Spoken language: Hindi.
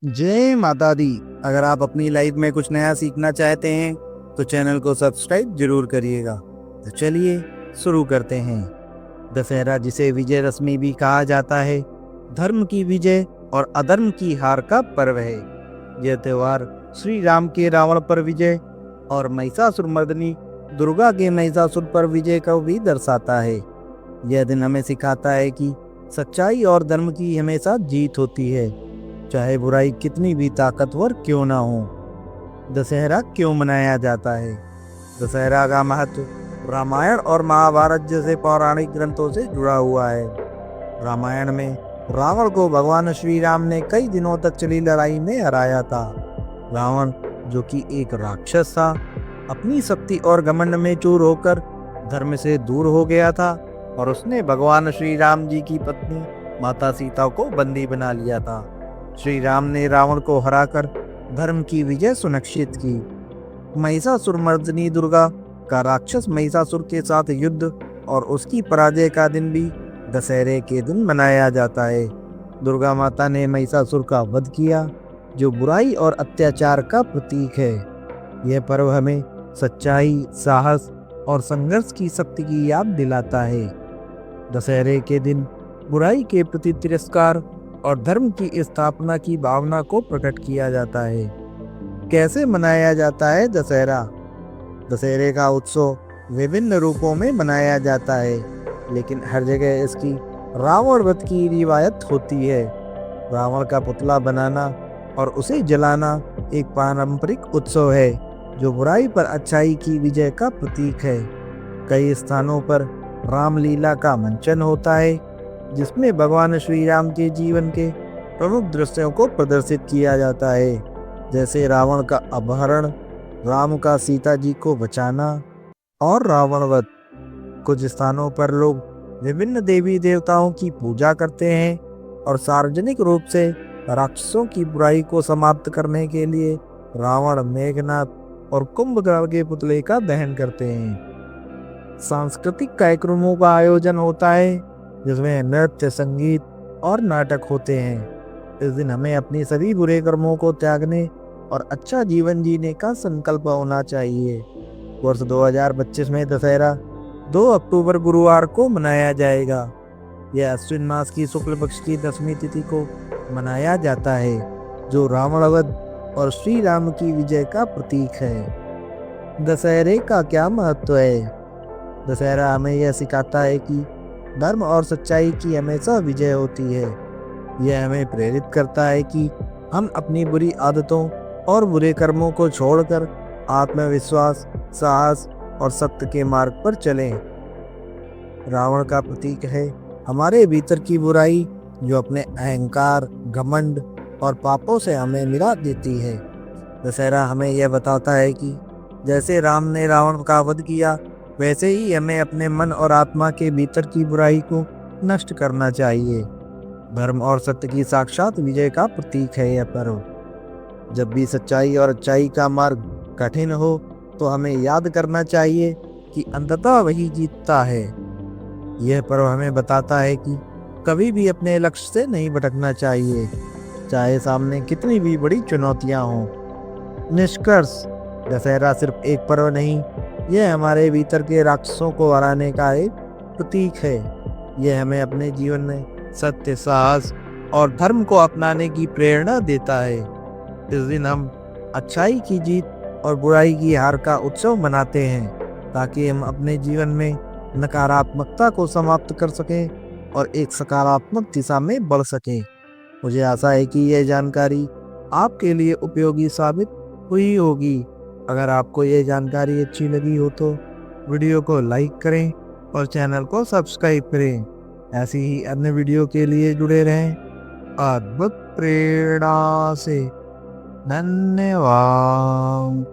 जय माता दी। अगर आप अपनी लाइफ में कुछ नया सीखना चाहते हैं तो चैनल को सब्सक्राइब जरूर करिएगा। तो चलिए शुरू करते हैं। दशहरा, जिसे विजयदशमी भी कहा जाता है, धर्म की विजय और अधर्म की हार का पर्व है। यह त्योहार श्री राम के रावण पर विजय और महिषासुरमर्दिनी दुर्गा के महिषासुर पर विजय को भी दर्शाता है। यह दिन हमें सिखाता है कि सच्चाई और धर्म की हमेशा जीत होती है, चाहे बुराई कितनी भी ताकतवर क्यों ना हो। दशहरा क्यों मनाया जाता है? दशहरा का महत्व रामायण और महाभारत जैसे पौराणिक ग्रंथों से जुड़ा हुआ है। रामायण में रावण को भगवान श्री राम ने कई दिनों तक चली लड़ाई में हराया था। रावण, जो कि एक राक्षस था, अपनी शक्ति और घमंड में चूर होकर धर्म से दूर हो गया था और उसने भगवान श्री राम जी की पत्नी माता सीता को बंदी बना लिया था। श्री राम ने रावण को हराकर धर्म की विजय सुनिश्चित की। महिषासुरमर्दिनी दुर्गा का राक्षस महिषासुर के साथ युद्ध और उसकी पराजय का दिन भी दशहरे के दिन मनाया जाता है। दुर्गा माता ने महिषासुर का वध किया, जो बुराई और अत्याचार का प्रतीक है। यह पर्व हमें सच्चाई, साहस और संघर्ष की शक्ति की याद दिलाता है। दशहरे के दिन बुराई के प्रति तिरस्कार और धर्म की स्थापना की भावना को प्रकट किया जाता है। कैसे मनाया जाता है दशहरा? दशहरे का उत्सव विभिन्न रूपों में मनाया जाता है, लेकिन हर जगह इसकी रावण वध की रिवायत होती है। रावण का पुतला बनाना और उसे जलाना एक पारंपरिक उत्सव है, जो बुराई पर अच्छाई की विजय का प्रतीक है। कई स्थानों पर रामलीला का मंचन होता है, जिसमें भगवान श्री राम के जीवन के प्रमुख दृश्यों को प्रदर्शित किया जाता है, जैसे रावण का अपहरण, राम का सीता जी को बचाना और रावण वध। कुछ स्थानों पर लोग विभिन्न देवी देवताओं की पूजा करते हैं और सार्वजनिक रूप से राक्षसों की बुराई को समाप्त करने के लिए रावण, मेघनाथ और कुंभकर्ण के पुतले का दहन करते हैं। सांस्कृतिक कार्यक्रमों का आयोजन होता है, जिसमें नृत्य, संगीत और नाटक होते हैं। इस दिन हमें अपने सभी बुरे कर्मों को त्यागने और अच्छा जीवन जीने का संकल्प होना चाहिए। वर्ष 2025 में दशहरा 2 अक्टूबर गुरुवार को मनाया जाएगा। यह अश्विन मास की शुक्ल पक्ष की 10वीं तिथि को मनाया जाता है, जो रावण वध और श्री राम की विजय का प्रतीक है। दशहरे का क्या महत्व है? दशहरा हमें यह सिखाता है कि धर्म और सच्चाई की हमेशा विजय होती है। यह हमें प्रेरित करता है कि हम अपनी बुरी आदतों और बुरे कर्मों को छोड़कर आत्मविश्वास, साहस और सत्य के मार्ग पर चलें। रावण का प्रतीक है हमारे भीतर की बुराई, जो अपने अहंकार, घमंड और पापों से हमें मिला देती है। दशहरा हमें यह बताता है कि जैसे राम ने रावण का वध किया, वैसे ही हमें अपने मन और आत्मा के भीतर की बुराई को नष्ट करना चाहिए। धर्म और सत्य की साक्षात विजय का प्रतीक है यह पर्व। जब भी सच्चाई और अच्छाई का मार्ग कठिन हो, तो हमें याद करना चाहिए कि अंततः वही जीतता है। यह पर्व हमें बताता है कि कभी भी अपने लक्ष्य से नहीं भटकना चाहिए, चाहे सामने कितनी भी बड़ी चुनौतियां हों। निष्कर्ष, दशहरा सिर्फ एक पर्व नहीं, यह हमारे भीतर के राक्षसों को हराने का एक प्रतीक है। यह हमें अपने जीवन में सत्य, साहस और धर्म को अपनाने की प्रेरणा देता है। इस दिन हम अच्छाई की जीत और बुराई की हार का उत्सव मनाते हैं, ताकि हम अपने जीवन में नकारात्मकता को समाप्त कर सकें और एक सकारात्मक दिशा में बढ़ सकें। मुझे आशा है कि यह जानकारी आपके लिए उपयोगी साबित हुई होगी। अगर आपको ये जानकारी अच्छी लगी हो तो वीडियो को लाइक करें और चैनल को सब्सक्राइब करें। ऐसी ही अन्य वीडियो के लिए जुड़े रहें। अद्भुत प्रेरणा से। धन्यवाद।